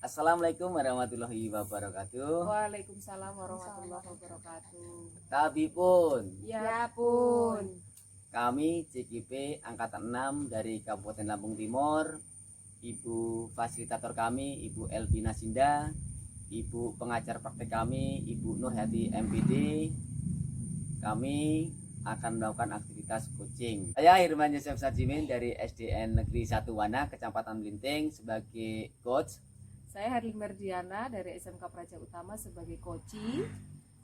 Assalamualaikum warahmatullahi wabarakatuh. Waalaikumsalam warahmatullahi wabarakatuh. Tapi pun Ya pun. kami CKP Angkatan 6 dari Kabupaten Lampung Timur, Ibu fasilitator kami Ibu Elvina Sinda, Ibu pengajar praktek kami Ibu Nurhati MPD, kami akan melakukan aktivitas coaching. Saya Hirman Yosef Sajimin dari SDN Negeri 1 Wana, Kecamatan Melinting sebagai coach. Saya Herlin Merdiana dari SMK Praja Utama sebagai koci.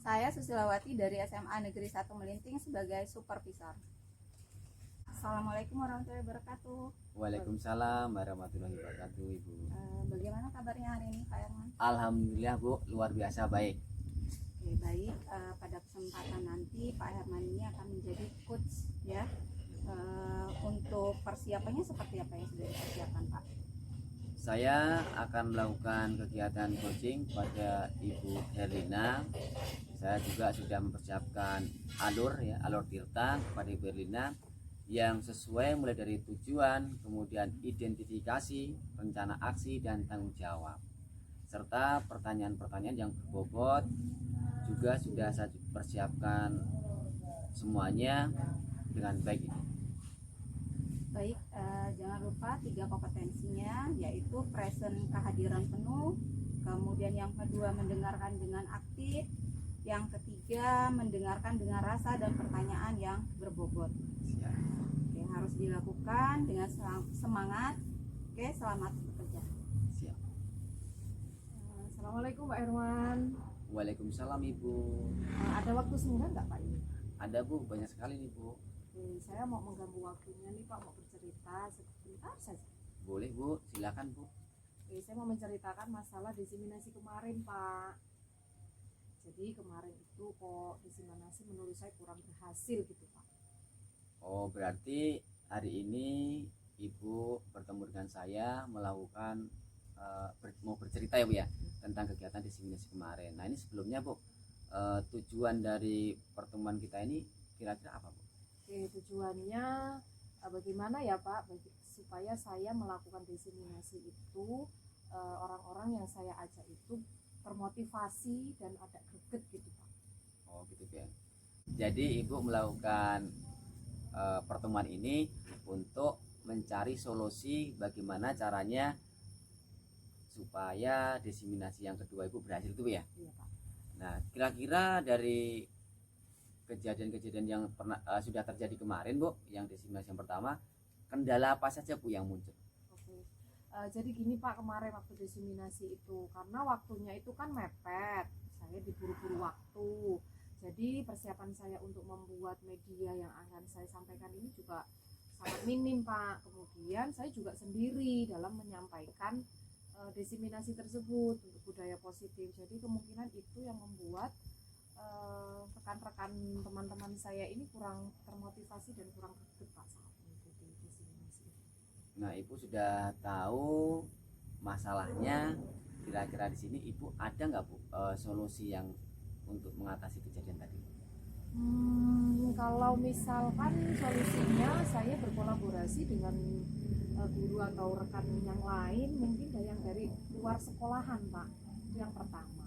Saya Susilawati dari SMA Negeri 1 Melinting sebagai supervisor. Assalamualaikum warahmatullahi wabarakatuh. Waalaikumsalam warahmatullahi wabarakatuh, Ibu. Bagaimana kabarnya hari ini Pak Herman? Alhamdulillah, Bu, luar biasa baik. Oke, baik. Pada kesempatan nanti Pak Herman ini akan menjadi coach ya. Untuk persiapannya seperti apa yang sudah dipersiapkan Pak? Saya akan melakukan kegiatan coaching pada Ibu Herlina. Saya juga sudah mempersiapkan alur tirta kepada Ibu Herlina yang sesuai mulai dari tujuan, kemudian identifikasi, rencana aksi dan tanggung jawab, serta pertanyaan-pertanyaan yang berbobot juga sudah saya persiapkan semuanya dengan baik. Baik, jangan lupa 3 kompetensinya, yaitu present kehadiran penuh, kemudian yang kedua mendengarkan dengan aktif, yang ketiga mendengarkan dengan rasa dan pertanyaan yang berbobot. Oke, harus dilakukan dengan semangat. Oke, selamat bekerja. Siap. Assalamualaikum Pak Herman. Waalaikumsalam, Ibu. Ada waktu senggang nggak Pak ini? Ada, Bu, banyak sekali nih, Bu. Saya mau mengganggu waktunya nih Pak, mau bercerita sebentar saja. Boleh, Bu, silakan, Bu. Saya mau menceritakan masalah diseminasi kemarin Pak. Jadi kemarin itu kok diseminasi menurut saya kurang berhasil gitu Pak. Oh, berarti hari ini Ibu bertemu dengan saya melakukan mau bercerita ya, Bu, ya, tentang kegiatan diseminasi kemarin. Nah, ini sebelumnya, Bu, tujuan dari pertemuan kita ini kira-kira apa, Bu? Oke, tujuannya bagaimana ya Pak, supaya saya melakukan diseminasi itu orang-orang yang saya ajak itu termotivasi dan ada greget gitu Pak. Oh, gitu ya. Jadi Ibu melakukan pertemuan ini untuk mencari solusi bagaimana caranya supaya diseminasi yang kedua Ibu berhasil itu ya. Iya Pak. Nah, kira-kira dari kejadian-kejadian yang pernah sudah terjadi kemarin, Bu, yang diseminasi yang pertama, kendala apa saja, Bu, yang muncul? Oke. Jadi gini Pak, kemarin waktu diseminasi itu karena waktunya itu kan mepet, saya diburu-buru waktu. Jadi persiapan saya untuk membuat media yang akan saya sampaikan ini juga sangat minim Pak. Kemudian saya juga sendiri dalam menyampaikan diseminasi tersebut untuk budaya positif. Jadi kemungkinan itu yang membuat rekan-rekan teman-teman saya ini kurang termotivasi dan kurang greget Pak saat mengikuti diseminasi. Nah, Ibu sudah tahu masalahnya. Kira-kira di sini Ibu ada nggak, Bu, solusi yang untuk mengatasi kejadian tadi? Kalau misalkan solusinya saya berkolaborasi dengan guru atau rekan yang lain, mungkin yang dari luar sekolahan Pak, itu yang pertama.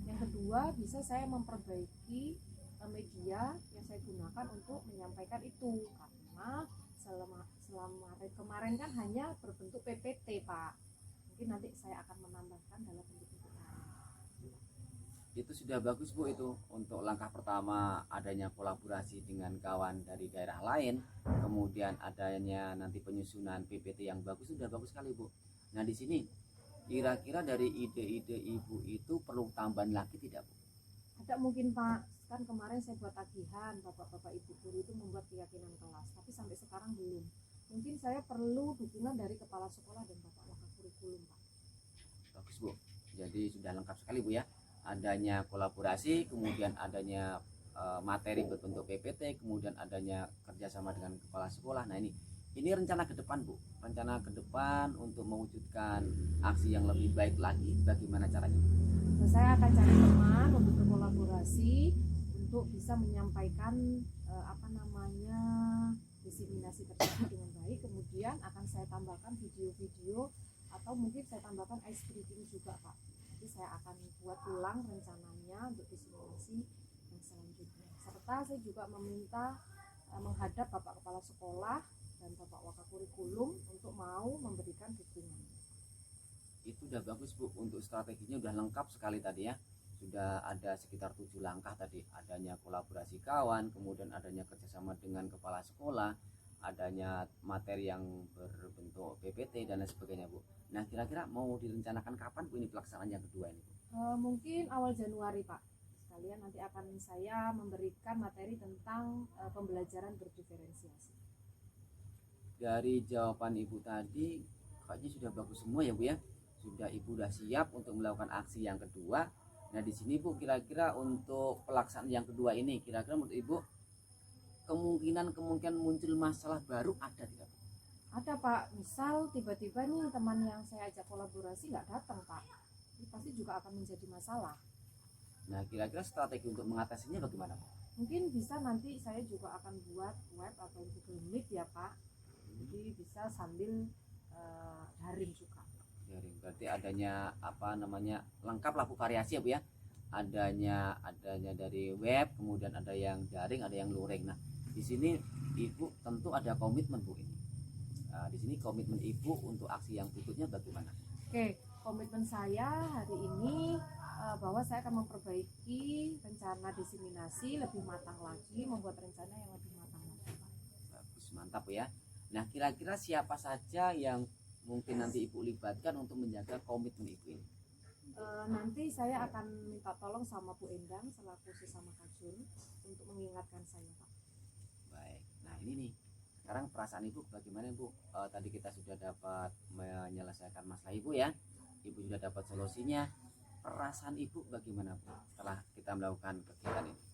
Yang kedua, bisa saya memperbaiki media yang saya gunakan untuk menyampaikan itu, karena selama kemarin kan hanya berbentuk PPT Pak. Mungkin nanti saya akan menambahkan dalam bentuk lain. Itu sudah bagus, Bu, itu untuk langkah pertama, adanya kolaborasi dengan kawan dari daerah lain, kemudian adanya nanti penyusunan PPT yang bagus, sudah bagus sekali, Bu. Nah, di sini kira-kira dari ide-ide Ibu itu perlu tambahan lagi tidak, Bu? Ada mungkin Pak, kan kemarin saya buat tagihan, bapak-bapak ibu guru itu membuat keyakinan kelas, tapi sampai sekarang belum. Mungkin saya perlu dukungan dari kepala sekolah dan bapak wakil kurikulum Pak. Bagus, Bu. Jadi sudah lengkap sekali, Bu, ya. Adanya kolaborasi, kemudian adanya materi berbentuk PPT, kemudian adanya kerjasama dengan kepala sekolah. Nah, ini rencana ke depan, Bu. Rencana ke depan untuk mewujudkan aksi yang lebih baik lagi, bagaimana caranya? Nah, saya akan cari teman untuk berkolaborasi untuk bisa menyampaikan diseminasi tersebut dengan baik. Kemudian akan saya tambahkan video-video atau mungkin saya tambahkan ice breathing juga Pak. Nanti saya akan buat ulang rencananya untuk disimulasi yang selanjutnya. Serta saya juga meminta menghadap Bapak Kepala Sekolah dan Bapak Wakakurikulum untuk mau memberikan dukungan. Itu udah bagus Bu, untuk strateginya udah lengkap sekali tadi ya. Sudah ada sekitar 7 langkah tadi, adanya kolaborasi kawan, kemudian adanya kerjasama dengan kepala sekolah, adanya materi yang berbentuk PPT dan lain sebagainya Bu. Nah kira-kira mau direncanakan kapan Bu ini pelaksanaan yang kedua ini? Mungkin awal Januari Pak. Sekalian nanti akan saya memberikan materi tentang pembelajaran berdiferensiasi. Dari jawaban Ibu tadi kayaknya sudah bagus semua ya Bu ya. Sudah Ibu udah siap untuk melakukan aksi yang kedua. Nah di sini Bu, kira-kira untuk pelaksanaan yang kedua ini, kira-kira menurut Ibu kemungkinan muncul masalah baru ada tidak Bu? Ada Pak, misal tiba-tiba nih teman yang saya ajak kolaborasi nggak datang Pak, ini pasti juga akan menjadi masalah. Nah kira-kira strategi untuk mengatasinya bagaimana Bu? Mungkin bisa nanti saya juga akan buat web atau Google Meet ya Pak, jadi bisa sambil daring juga. Daring, berarti adanya lengkap lah Bu, variasi ya Bu ya. Adanya dari web, kemudian ada yang daring, ada yang luring. Nah di sini Ibu tentu ada komitmen Bu ini. Nah, di sini komitmen Ibu untuk aksi yang berikutnya bagaimana? Oke, komitmen saya hari ini bahwa saya akan memperbaiki rencana diseminasi lebih matang lagi, membuat rencana yang lebih matang lagi. Bagus, mantap ya. Nah kira-kira siapa saja yang mungkin nanti Ibu libatkan untuk menjaga komitmen Ibu ini? Nanti saya akan minta tolong sama Bu Endang selaku sesama kajun untuk mengingatkan saya Pak. Baik, nah ini nih, sekarang perasaan Ibu bagaimana Bu? Tadi kita sudah dapat menyelesaikan masalah Ibu ya, Ibu sudah dapat solusinya. Perasaan Ibu bagaimana Bu setelah kita melakukan kegiatan ini?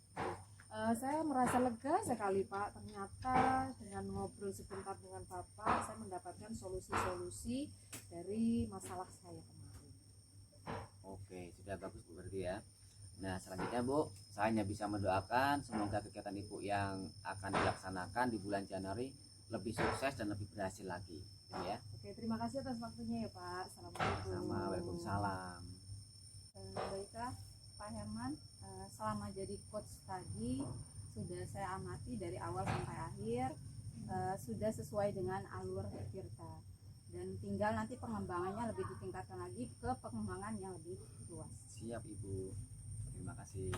Saya merasa lega sekali Pak, ternyata dengan ngobrol sebentar dengan Bapak saya mendapatkan solusi-solusi dari masalah saya kemarin. Oke, sudah bagus Bu berarti ya. Nah selanjutnya Bu, saya hanya bisa mendoakan semoga kegiatan Ibu yang akan dilaksanakan di bulan Januari lebih sukses dan lebih berhasil lagi ya. Oke, terima kasih atas waktunya ya Pak. Assalamualaikum. Sama, waalaikumsalam. Baiklah Pak Herman, selama jadi coach tadi sudah saya amati dari awal sampai akhir, sudah sesuai dengan alur Tirta, dan tinggal nanti pengembangannya lebih ditingkatkan lagi ke pengembangan yang lebih luas. Siap Ibu, terima kasih.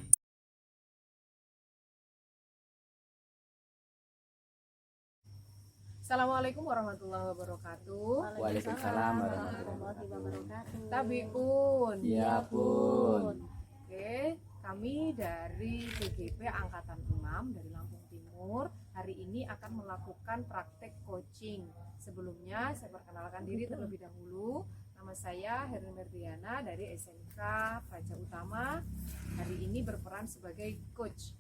Assalamualaikum warahmatullahi wabarakatuh. Waalaikumsalam warahmatullahi wabarakatuh. Tabi pun. Ya Pun. Oke, kami dari BGP Angkatan 6 dari Lampung Timur hari ini akan melakukan praktek coaching. Sebelumnya saya perkenalkan diri terlebih dahulu. Nama saya Herin Merdiana dari SMK Praja Utama. Hari ini berperan sebagai coach.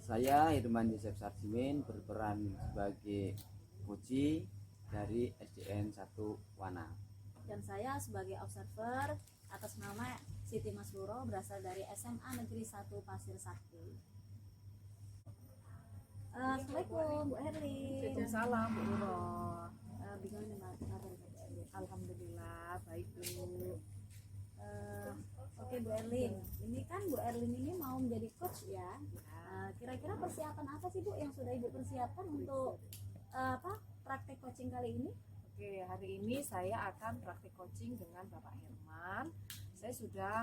Saya Irman Yosef Sarjimin berperan sebagai coach dari SDN 1 Wana. Dan saya sebagai observer atas nama Siti Masburo berasal dari SMA Negeri 1 Pasir Sakti. Assalamualaikum Bu Herlin. Salam Bu Nurul. Bagaimana kabar Bu Herlin? Alhamdulillah baik Bu. Oke Bu Erlin, ini kan Bu Erlin ini mau menjadi coach ya. Kira-kira persiapan apa sih Bu yang sudah Ibu persiapkan untuk praktek coaching kali ini? Oke, hari ini saya akan praktik coaching dengan Bapak Herman. Saya sudah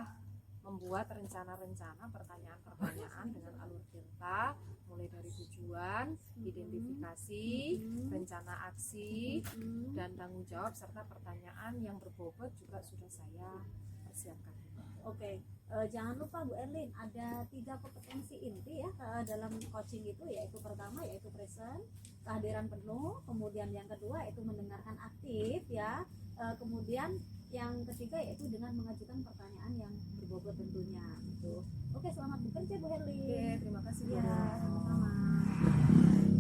membuat rencana-rencana pertanyaan-pertanyaan dengan alur Tirta, mulai dari tujuan, identifikasi, rencana aksi, dan tanggung jawab serta pertanyaan yang berbobot juga sudah saya persiapkan. Oke, jangan lupa Bu Erlin, ada 3 kompetensi inti ya dalam coaching itu, yaitu pertama yaitu present, kehadiran penuh, kemudian yang kedua yaitu mendengarkan aktif ya, kemudian yang ketiga yaitu dengan mengajukan pertanyaan yang berbobot tentunya. Gitu. Oke, selamat bekerja Bu Erlin. Oke, terima kasih Bu. Ya, sama-sama.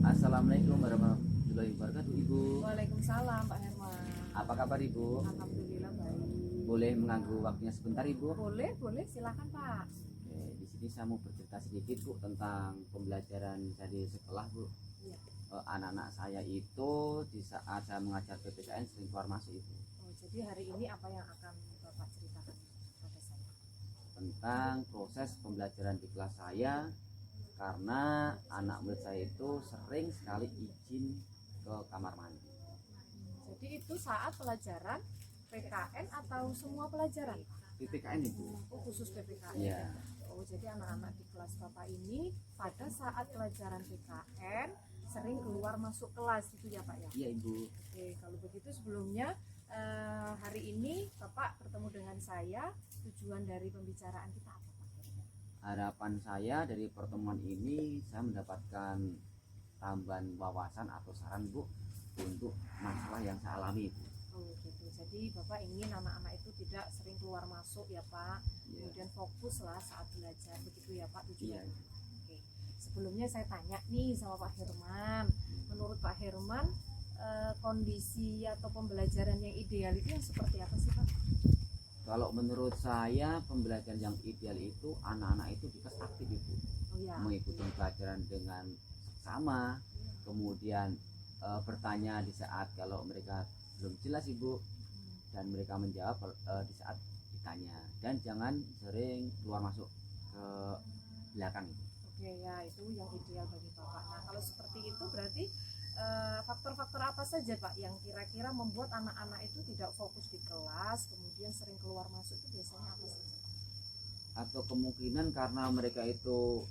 Assalamualaikum warahmatullahi wabarakatuh Ibu. Waalaikumsalam Pak Herman. Apa kabar Ibu? Alhamdulillah baik. Boleh mengganggu waktunya sebentar Ibu? Boleh, silakan Pak. Oke, di sini saya mau bercerita sedikit Bu tentang pembelajaran dari sekolah Bu. Iya. Anak-anak saya itu di saat saya mengajar PPKN sering keluar masuk Ibu. Oh Jadi hari ini apa yang akan Bapak ceritakan pada saya? Tentang proses pembelajaran di kelas saya, karena anak murid saya itu sering sekali izin ke kamar mandi. Jadi itu saat pelajaran PKN atau semua pelajaran? PPKN itu. Oh, khusus PPKN. Iya. Oh, jadi anak-anak di kelas Bapak ini pada saat pelajaran PKN sering keluar masuk kelas itu ya Pak ya? Iya Ibu. Oke, kalau begitu sebelumnya hari ini Bapak bertemu dengan saya, tujuan dari pembicaraan kita apa Pak? Harapan saya dari pertemuan ini saya mendapatkan tambahan wawasan atau saran Bu untuk masalah yang saya alami Bu. Oh gitu, jadi Bapak ingin anak-anak itu tidak sering keluar masuk ya Pak, Iya. kemudian fokus lah saat belajar, begitu ya Pak Iya. tujuannya. Oke, sebelumnya saya tanya nih sama Pak Herman, menurut Pak Herman kondisi atau pembelajaran yang ideal itu yang seperti apa sih Pak? Kalau menurut saya pembelajaran yang ideal itu anak-anak itu di kelas aktif Ibu. Oh ya, Mengikuti pelajaran dengan sama, kemudian bertanya di saat kalau mereka belum jelas Ibu, dan mereka menjawab di saat ditanya, dan jangan sering keluar masuk ke belakang Ibu. oke ya itu yang ideal bagi Bapak. Nah kalau seperti itu berarti faktor-faktor apa saja Pak yang kira-kira membuat anak-anak itu tidak fokus di kelas, kemudian sering keluar masuk itu biasanya apa saja Pak? Atau kemungkinan karena mereka itu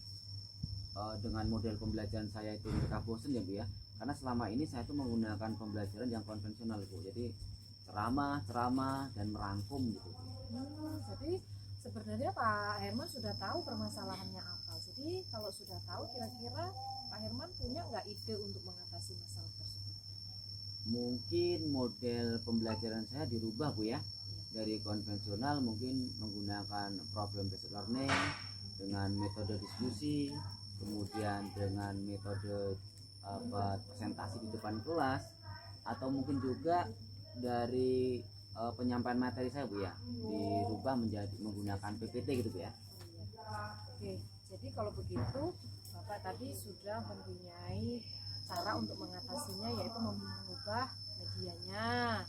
dengan model pembelajaran saya itu mereka bosen ya Bu ya, karena selama ini saya itu menggunakan pembelajaran yang konvensional Bu, jadi ceramah dan merangkum gitu. Jadi sebenarnya Pak Herman sudah tahu permasalahannya apa. Jadi kalau sudah tahu kira-kira Pak Herman punya nggak ide untuk mengatasi masalah tersebut? Mungkin model pembelajaran saya dirubah Bu ya, dari konvensional mungkin menggunakan problem based learning dengan metode diskusi, kemudian dengan metode presentasi di depan kelas, atau mungkin juga dari penyampaian materi saya Bu ya, dirubah menjadi menggunakan PPT gitu Bu ya. Oke, jadi kalau begitu Bapak tadi sudah mempunyai cara untuk mengatasinya yaitu mengubah medianya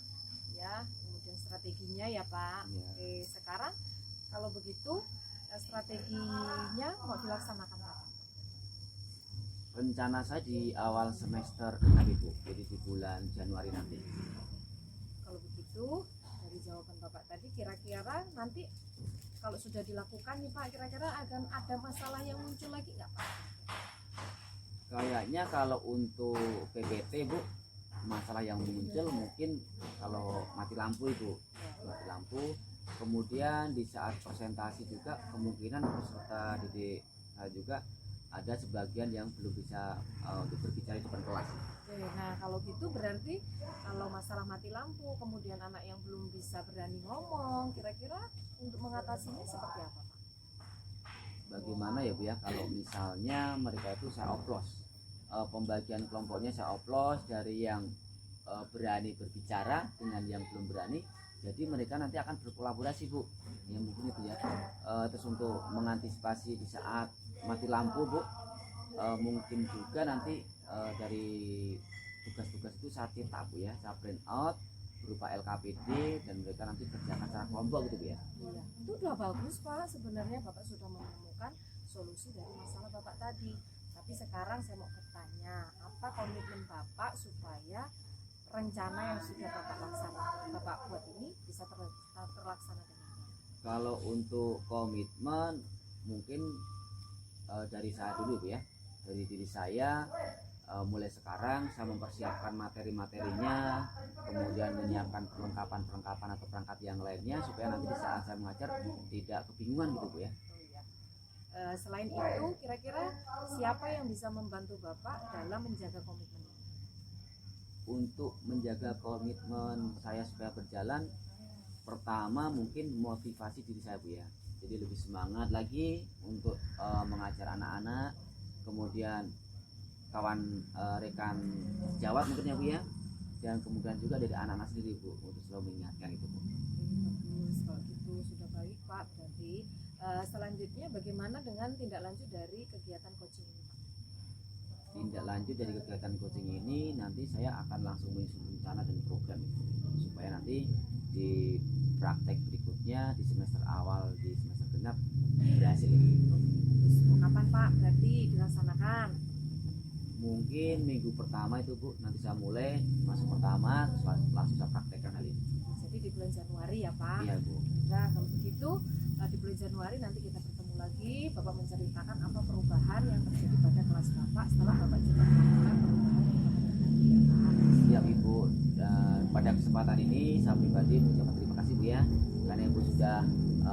ya, kemudian strateginya ya Pak. Iya. Oke, sekarang kalau begitu strateginya mau dilaksanakan kapan? Rencana saya di awal semester 6 Ibu, jadi di bulan Januari nanti. Kalau begitu dari jawaban Bapak tadi kira-kira nanti kalau sudah dilakukan nih Pak, kira-kira akan ada masalah yang muncul lagi nggak Pak? Kayaknya kalau untuk PPT Bu, masalah yang muncul mungkin kalau mati lampu Ibu, mati lampu. Kemudian di saat presentasi juga kemungkinan peserta didik saya juga ada sebagian yang belum bisa untuk berbicara di depan kelas. Oke, nah kalau gitu berarti kalau masalah mati lampu, kemudian anak yang belum bisa berani ngomong, kira-kira untuk mengatasinya seperti apa Pak? Bagaimana ya Bu ya, kalau misalnya mereka itu saya oplos, pembagian kelompoknya saya oplos dari yang berani berbicara dengan yang belum berani, jadi mereka nanti akan berkolaborasi Bu, ya mungkin itu ya. Terus untuk mengantisipasi di saat mati lampu Bu, mungkin juga nanti dari tugas-tugas itu saya cetak Bu ya, saya print out berupa LKPD dan mereka nanti kerjakan secara kelompok gitu Bu ya. Iya, itu udah bagus Pak. Sebenarnya Bapak sudah menemukan solusi dari masalah Bapak tadi. Tapi sekarang saya mau bertanya, apa komitmen Bapak supaya rencana yang sudah Bapak laksanakan, Bapak buat ini bisa terlaksana dengan baik? Kalau untuk komitmen mungkin dari saya dulu Bu ya, dari diri saya. Mulai sekarang saya mempersiapkan materi-materinya, kemudian menyiapkan perlengkapan atau perangkat yang lainnya supaya nanti di saat saya mengajar tidak kebingungan gitu Bu ya. Oh iya. Selain itu, kira-kira siapa yang bisa membantu Bapak dalam menjaga komitmen ini? Untuk menjaga komitmen saya supaya berjalan, pertama mungkin motivasi diri saya Bu ya, jadi lebih semangat lagi untuk mengajar anak-anak, kemudian kawan rekan sejawat mungkin ya Bu ya, dan kemudian juga dari anak-anak sendiri Bu untuk selalu mengingatkan itu Bu. Bagus, kalau gitu sudah baik Pak. Berarti selanjutnya bagaimana dengan tindak lanjut dari kegiatan coaching ini Pak? tindak lanjut dari kegiatan coaching ini nanti saya akan langsung menyusun rencana dan program supaya nanti di praktek berikutnya di semester awal di semester genap berhasil. Terus kapan Pak berarti dilaksanakan? Mungkin minggu pertama itu Bu, nanti saya mulai masuk pertama terus langsung saya praktekkan hal ini. Jadi di bulan Januari ya Pak? Iya Bu. Nah kalau begitu di bulan Januari nanti kita bertemu lagi, Bapak menceritakan apa perubahan yang terjadi pada kelas Bapak setelah Bapak juga melakukan perubahan yang Bapak tadi ya Pak. Siap Ibu. Dan pada kesempatan ini saya pribadi mengucapkan terima kasih Bu ya, karena Ibu sudah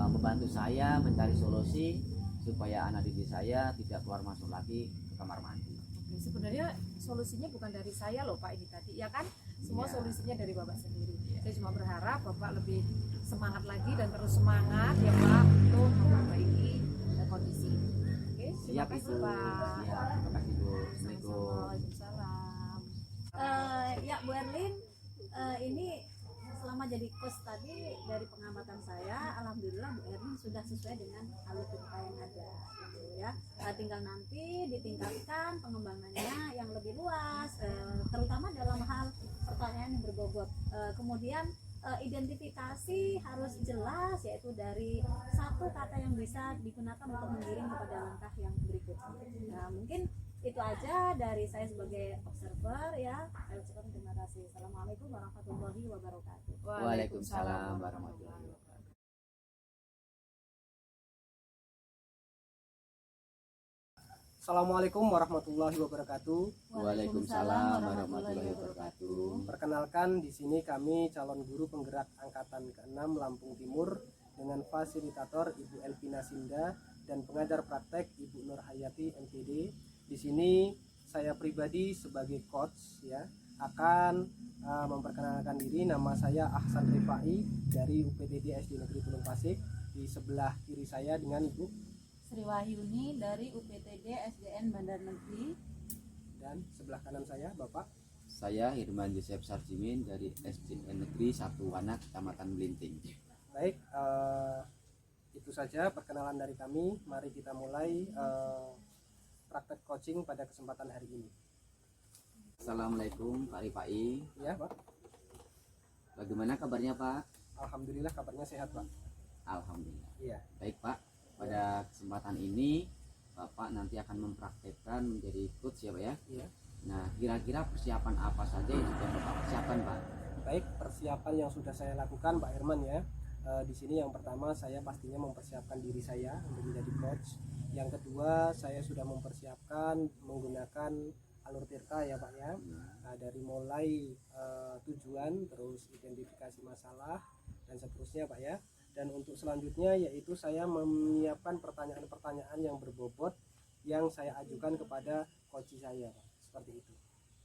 membantu saya mencari solusi supaya anak didik saya tidak keluar masuk lagi ke kamar mandi. Oke, sebenarnya solusinya bukan dari saya loh Pak ini tadi ya kan, semua Iya. solusinya dari Bapak sendiri. Iya. Saya cuma berharap Bapak lebih semangat lagi dan terus semangat ya Pak untuk memperbaiki kondisi. Oke, terima Siap kasih Ibu. Pak. Siap, terima kasih Bu. Sama-sama. Assalamualaikum. Waalaikumsalam. Ya Bu Erlin, ini selama jadi coach tadi dari pengamatan saya, alhamdulillah Bu Erlin sudah sesuai dengan alur cerita yang ada gitu ya. Tinggal nanti ditingkatkan pengembangannya yang lebih luas, terutama dalam hal pertanyaan yang berbobot. Kemudian identifikasi harus jelas, yaitu dari satu kata yang bisa digunakan untuk menggiring kepada langkah yang berikutnya. Nah, mungkin itu aja dari saya sebagai observer ya. Saya ucapkan terima kasih. Assalamualaikum warahmatullahi wabarakatuh. Waalaikumsalam warahmatullahi wabarakatuh. Assalamualaikum warahmatullahi wabarakatuh. Waalaikumsalam warahmatullahi wabarakatuh. Perkenalkan, di sini kami calon guru penggerak angkatan ke-6 Lampung Timur dengan fasilitator Ibu Elvina Sinda dan pengajar praktek Ibu Nur Hayati MPD. Di sini saya pribadi sebagai coach ya akan memperkenalkan diri. Nama saya Ahsan Rifai dari UPTD SD Negeri Tulung Pasik. Di sebelah kiri saya dengan Ibu Sri Wahyuni dari UPTD SDN Bandar Negeri. dan sebelah kanan saya Bapak. Saya Hirman Joseph Sarjimin dari SDN Negeri 1 Wanak, Kecamatan Melinting. Baik, itu saja perkenalan dari kami. Mari kita mulai praktek coaching pada kesempatan hari ini. Assalamualaikum Pak Rifai. Ya, Pak. Bagaimana kabarnya Pak? Alhamdulillah kabarnya sehat, Pak. Alhamdulillah. Iya. Baik Pak, pada kesempatan ini Bapak nanti akan mempraktekkan menjadi coach ya Pak ya. Iya. Nah, kira-kira persiapan apa saja yang sudah Bapak persiapkan Pak? Baik, persiapan yang sudah saya lakukan Pak Herman ya. Di sini yang pertama saya pastinya mempersiapkan diri saya untuk menjadi coach. Yang kedua, saya sudah mempersiapkan menggunakan alur tirta ya Pak ya. Nah, dari mulai tujuan, terus identifikasi masalah dan seterusnya Pak ya. Dan untuk selanjutnya yaitu saya menyiapkan pertanyaan-pertanyaan yang berbobot yang saya ajukan kepada coach saya Pak. Seperti itu.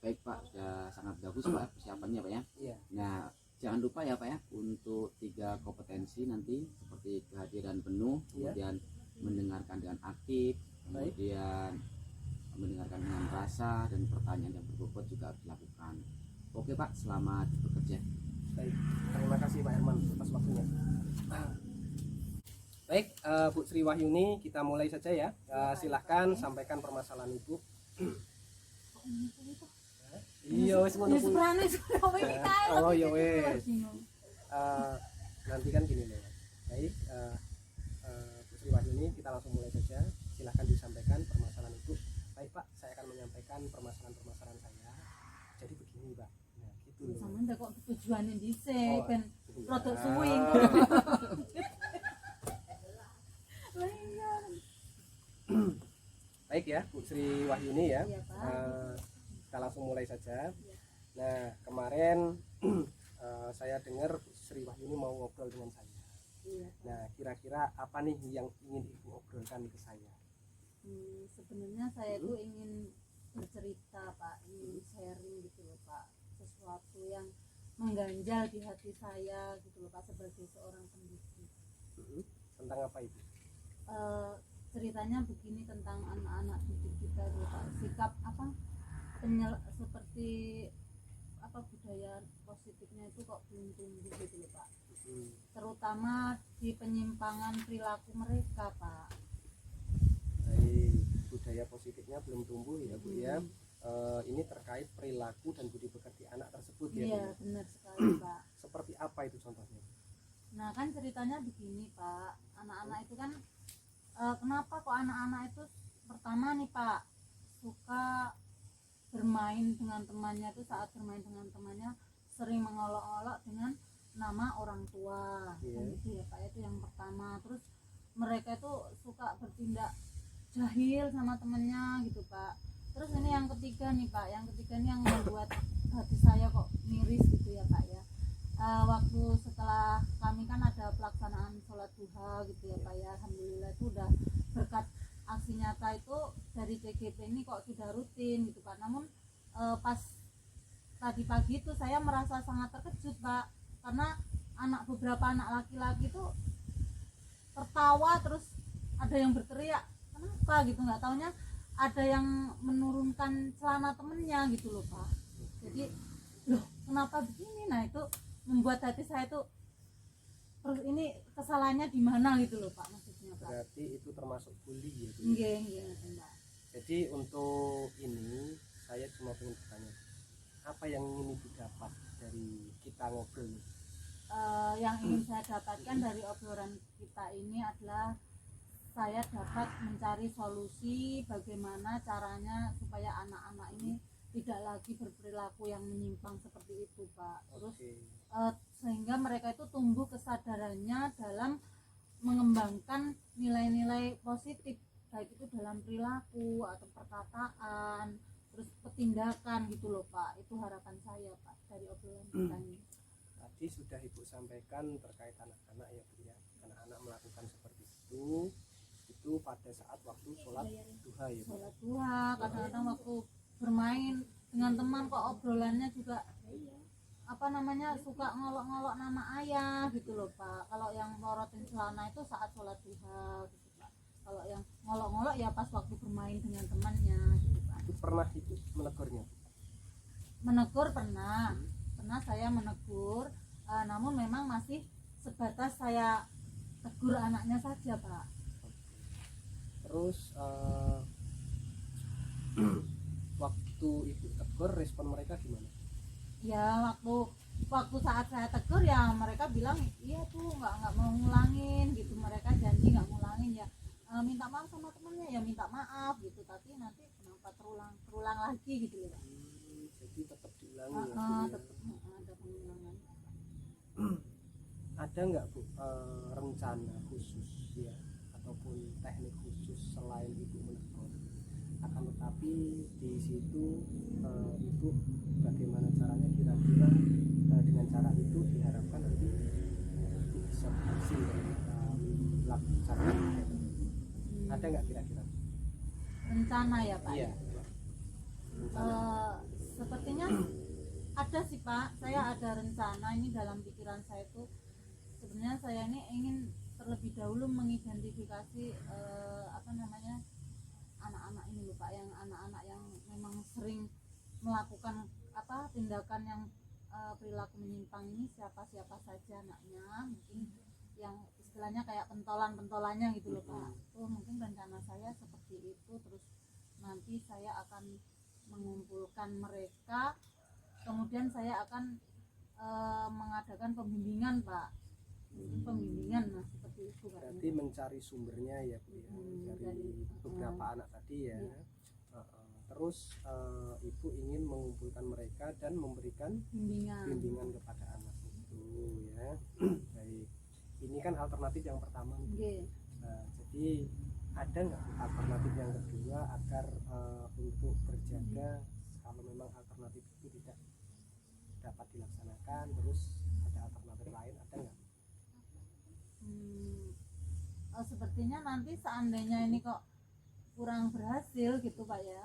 Baik Pak, sudah sangat bagus Pak persiapannya Pak ya. Iya. Nah, jangan lupa ya Pak ya untuk 3 kompetensi nanti seperti kehadiran penuh, Iya. kemudian mendengarkan dengan aktif, Baik. kemudian mendengarkan dengan rasa, dan pertanyaan yang berbobot juga harus dilakukan. Oke Pak, selamat bekerja. Baik, terima kasih Pak Herman atas waktunya. Baik, Bu Sri Wahyuni, kita mulai saja ya. Silahkan sampaikan permasalahan Ibu. Iya, wes ngono kuwi. Oh ya wes. Nanti kan gini loh. Baik, Bu Sri Wahyuni, kita langsung mulai saja. Silahkan disampaikan permasalahan Ibu. Baik Pak, saya akan menyampaikan permasalahan saya. Jadi begini Pak. Nah, gitu loh. Sama ndak kok tujuannya dhisik Oh, ben produk ah. suwi. Baik ya, Bu Sri Wahyuni ya. Iya, Pak. Kita langsung mulai saja. Nah, kemarin saya dengar Bu Sri Wahyuni mau ngobrol dengan saya. Iya. Nah, kira-kira apa nih yang ingin Ibu obrolkan ke saya? Sebenarnya saya tuh ingin bercerita Pak, ingin sharing gitu loh Pak, sesuatu yang mengganjal di hati saya gitu loh Pak sebagai seorang pendidik. Tentang apa Ibu? Ceritanya begini tentang anak-anak didik kita gitu Pak, sikap apa seperti apa budaya positifnya itu kok belum tumbuh gitu loh Pak, terutama di penyimpangan perilaku mereka Pak. Baik, budaya positifnya belum tumbuh ya Bu ya. ini terkait perilaku dan budi pekerti anak tersebut ya. Iya, Bu? benar sekali, Pak. Seperti apa itu contohnya? Nah, kan ceritanya begini, Pak. Anak-anak itu kan kenapa kok anak-anak itu pertama nih, Pak, suka bermain dengan temannya, itu saat bermain dengan temannya sering mengolok-olok dengan nama orang tua. Iya. Kan gitu ya, Pak. Itu yang pertama. Terus mereka itu suka bertindak jahil sama temennya gitu, Pak. Terus ini yang ketiga nih, Pak. Yang ketiga ini yang membuat hati saya kok miris gitu ya, Pak ya. Waktu setelah kami kan ada pelaksanaan sholat duha gitu ya, Pak ya. Alhamdulillah itu udah berkat aksi nyata itu dari CGP ini kok sudah rutin gitu, Pak. Namun pas tadi pagi itu saya merasa sangat terkejut, Pak, karena beberapa anak laki-laki itu tertawa terus ada yang berteriak kenapa gitu, nggak taunya ada yang menurunkan celana temennya gitu loh, Pak. Jadi loh kenapa begini, nah itu membuat hati saya tuh terus ini kesalahannya di mana gitu loh, Pak, maksudnya, Pak. Berarti itu termasuk bully ya, Bu? Iya, Mbak. Jadi untuk ini saya cuma ingin bertanya, apa yang ingin didapat dari kita ngobrol nih? Yang ingin saya dapatkan dari obrolan kita ini adalah saya dapat mencari solusi bagaimana caranya supaya anak-anak ini tidak lagi berperilaku yang menyimpang seperti itu, Pak. Terus sehingga mereka itu tumbuh kesadarannya dalam mengembangkan nilai-nilai positif, baik itu dalam perilaku atau perkataan, terus petindakan gitu loh, Pak. Itu harapan saya, Pak, dari obrolan kita ini. Tadi sudah Ibu sampaikan terkait anak-anak ya, Bu ya. Anak-anak melakukan seperti itu pada saat waktu sholat duha ya, Bu. Sholat duha, kadang-kadang waktu bermain dengan teman kok obrolannya juga suka ngolok-ngolok nama ayah gitu loh, Pak. Kalau yang morotin celana itu saat sholat duha gitu, Pak. Kalau yang ngolok-ngolok ya pas waktu bermain dengan temannya gitu, Pak. Itu pernah Ibu menegurnya? Menegur pernah saya menegur, namun memang masih sebatas saya tegur anaknya saja, Pak. Terus waktu Ibu tegur respon mereka gimana? Ya waktu saat saya tegur ya mereka bilang iya tuh nggak mau ngulangin gitu, mereka janji nggak ngulangin ya, minta maaf sama temennya ya minta maaf gitu, tapi nanti kenapa terulang lagi gitu ya, Pak. Jadi tetap diulangi ya, Bu, ya. Tetap ada pengulangan. Ada nggak, Bu, rencana khusus ya ataupun teknik khusus selain Ibu menegur? Akan tetapi di situ Ibu bagaimana caranya kira-kira dengan cara itu diharapkan nanti Ibu bisa berhasil melakukan ada nggak kira-kira Rencana ya, Pak. iya rencana? Sepertinya ada sih, Pak. Saya ada rencana ini dalam pikiran saya tuh. Sebenarnya saya ini ingin terlebih dahulu mengidentifikasi anak-anak ini loh, Pak, yang anak-anak yang memang sering melakukan tindakan yang perilaku menyimpang ini, siapa saja anaknya, mungkin yang istilahnya kayak pentolannya gitu loh, Pak. Itu mungkin rencana saya seperti itu. Terus nanti saya akan mengumpulkan mereka, kemudian saya akan mengadakan pembimbingan, Pak. Mungkin pembimbingan seperti itu, Pak. Berarti mencari sumbernya ya, Bu ya, dari beberapa anak tadi ya. Iya. Terus Ibu ingin mengumpulkan mereka dan memberikan bimbingan kepada anak itu ya. Baik, ini kan alternatif yang pertama nih. Oke. Jadi ada nggak alternatif yang kedua agar untuk berjaga kalau memang alternatif itu tidak dapat dilaksanakan, terus ada alternatif lain, ada nggak? Sepertinya nanti seandainya ini kok kurang berhasil gitu, Pak ya,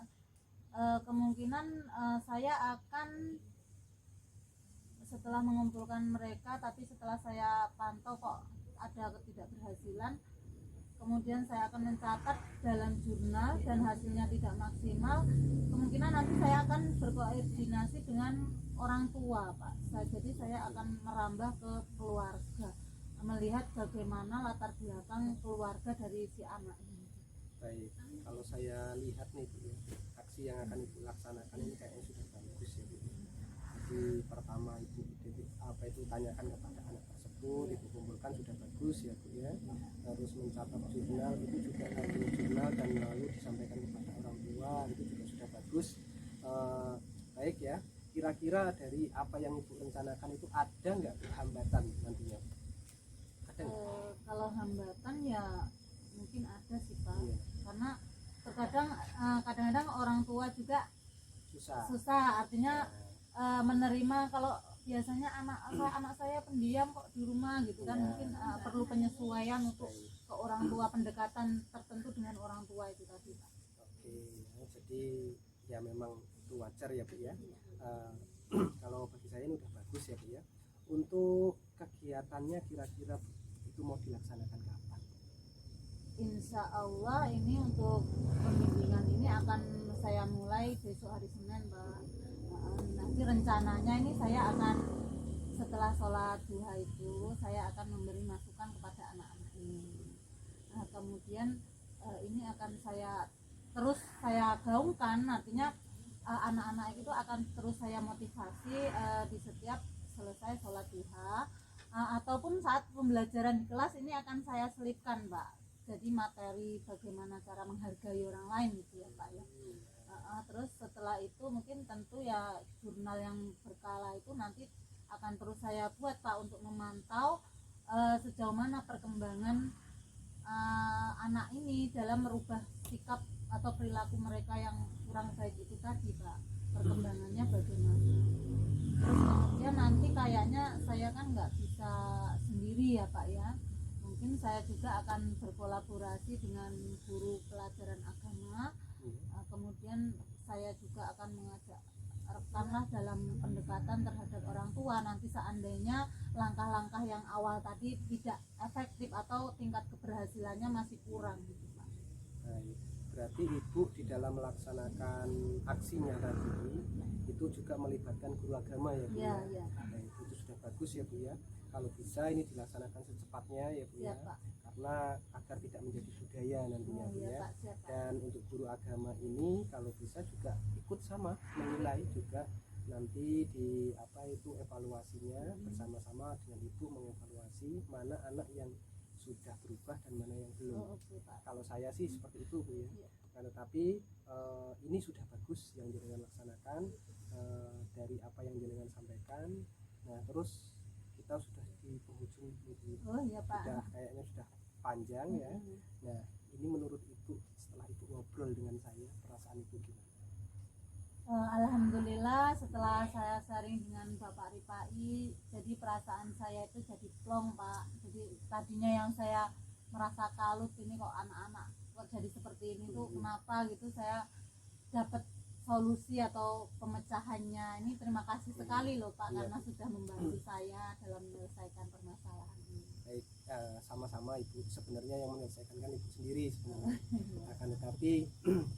kemungkinan saya akan setelah mengumpulkan mereka, tapi setelah saya pantau kok ada ketidakberhasilan, kemudian saya akan mencatat dalam jurnal dan hasilnya tidak maksimal, kemungkinan nanti saya akan berkoordinasi dengan orang tua, Pak. Jadi saya akan merambah ke keluarga, melihat bagaimana latar belakang keluarga dari si anak ini. Baik, kalau saya lihat nih, Bu, ya, aksi aksi yang akan ibu laksanakan ini kayaknya sudah bagus ya Bu. Jadi pertama ibu tanyakan kepada anak tersebut, ibu kumpulkan sudah bagus ya Bu ya. Harus mencatat jurnal itu juga harus jurnal dan lalu disampaikan kepada orang tua itu juga sudah bagus. Baik ya, kira-kira dari apa yang ibu rencanakan itu ada nggak hambatan nantinya? Ada nggak? Kalau hambatan ya mungkin ada sih Pak, Iya. karena terkadang kadang-kadang orang tua juga susah, artinya menerima kalau biasanya anak saya pendiam kok di rumah gitu kan, Ya. mungkin perlu penyesuaian untuk ke orang tua, pendekatan tertentu dengan orang tua itu tadi Pak. Oke, jadi ya memang itu wajar ya Bu ya. Kalau bagi saya ini udah bagus ya Bu ya. Untuk kegiatannya kira-kira itu mau dilaksanakan kapan? Insya Allah ini untuk pembimbingan ini akan saya mulai besok hari Senin Pak. Nanti rencananya ini saya akan setelah sholat duha itu saya akan memberi masukan kepada anak-anak ini. Nah, kemudian ini akan terus saya gaungkan, artinya anak-anak itu akan terus saya motivasi di setiap selesai sholat duha ataupun saat pembelajaran di kelas ini akan saya selipkan Pak. Jadi materi bagaimana cara menghargai orang lain gitu ya Pak ya. Terus setelah itu mungkin tentu ya jurnal yang berkala itu nanti akan terus saya buat Pak untuk memantau sejauh mana perkembangan anak ini dalam merubah sikap atau perilaku mereka yang kurang baik itu tadi Pak, perkembangannya bagaimana. Terus kemudian nanti kayaknya saya kan nggak bisa sendiri ya Pak ya, mungkin saya juga akan berkolaborasi dengan guru pelajaran agama. Kemudian saya juga akan mengajak rekanlah dalam pendekatan terhadap orang tua. Nanti seandainya langkah-langkah yang awal tadi tidak efektif atau tingkat keberhasilannya masih kurang gitu Pak. Baik. Berarti ibu di dalam melaksanakan aksinya tadi itu juga melibatkan guru agama ya Bu Iya, ya? iya. Baik, itu sudah bagus ya Bu ya. Kalau bisa ini dilaksanakan secepatnya ya Bu Iya ya. Pak. Karena agar tidak menjadi budaya nantinya Bu Iya ya. Pak, siap Pak. Dan untuk guru agama ini kalau bisa juga ikut sama menilai juga nanti di evaluasinya bersama-sama dengan ibu mengevaluasi mana anak yang sudah berubah dan mana yang belum. Oke Pak. Kalau saya sih seperti itu Bu ya. Iya. Nah, tetapi ini sudah bagus yang jenengan laksanakan dari apa yang jenengan sampaikan. Nah terus kita sudah di penghujung Bu. Oh iya Pak. Sudah kayaknya sudah panjang ya. Nah ini menurut ibu setelah ibu ngobrol dengan saya perasaan ibu gimana? Alhamdulillah setelah saya sharing dengan Bapak Ripai, jadi perasaan saya itu jadi plong Pak. Jadi tadinya yang saya merasa kalut ini kok anak-anak kok jadi seperti ini tuh kenapa gitu, saya dapat solusi atau pemecahannya. Ini terima kasih sekali loh Pak, Iya. karena sudah membantu saya dalam menyelesaikan permasalahan ini. Baik, sama-sama ibu, sebenarnya yang menyelesaikan kan ibu sendiri sebenarnya. Akan tetapi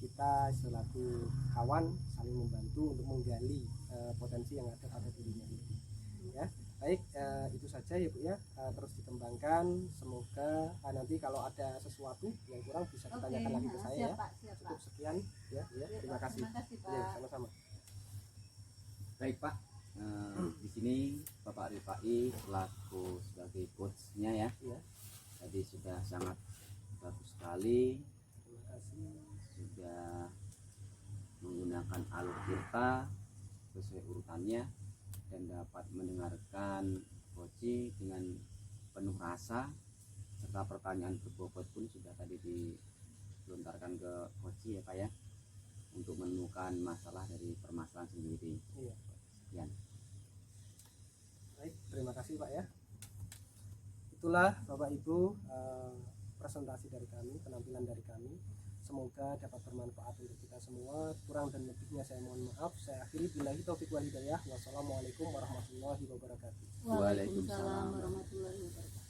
kita selaku kawan saling membantu untuk menggali potensi yang ada pada dirinya ibu ya. Baik, itu saja ya Bu ya. Terus dikembangkan, semoga nanti kalau ada sesuatu yang kurang bisa ditanyakan lagi ke saya siap ya. Pak, siap Cukup Pak. sekian ya, ya. Iya, Terima Pak. kasih. Terima kasih Ya, Pak. sama-sama. Baik Pak, di sini Bapak Rifai selaku sebagai coachnya ya, Ya, tadi sudah sangat bagus sekali, terima kasih. sudah menggunakan alur tirta sesuai urutannya dan dapat mendengarkan coaching dengan penuh rasa, serta pertanyaan berbobot pun sudah tadi dilontarkan ke coaching ya Pak ya, untuk menemukan masalah dari permasalahan sendiri. Iya. Sekian. Baik, terima kasih Pak ya. Itulah Bapak Ibu presentasi dari kami, penampilan dari kami. Semoga dapat bermanfaat untuk kita semua. Kurang dan lebihnya saya mohon maaf. Saya akhiri billahi taufiq wal hidayah. Wassalamualaikum warahmatullahi wabarakatuh. Waalaikumsalam warahmatullahi wabarakatuh.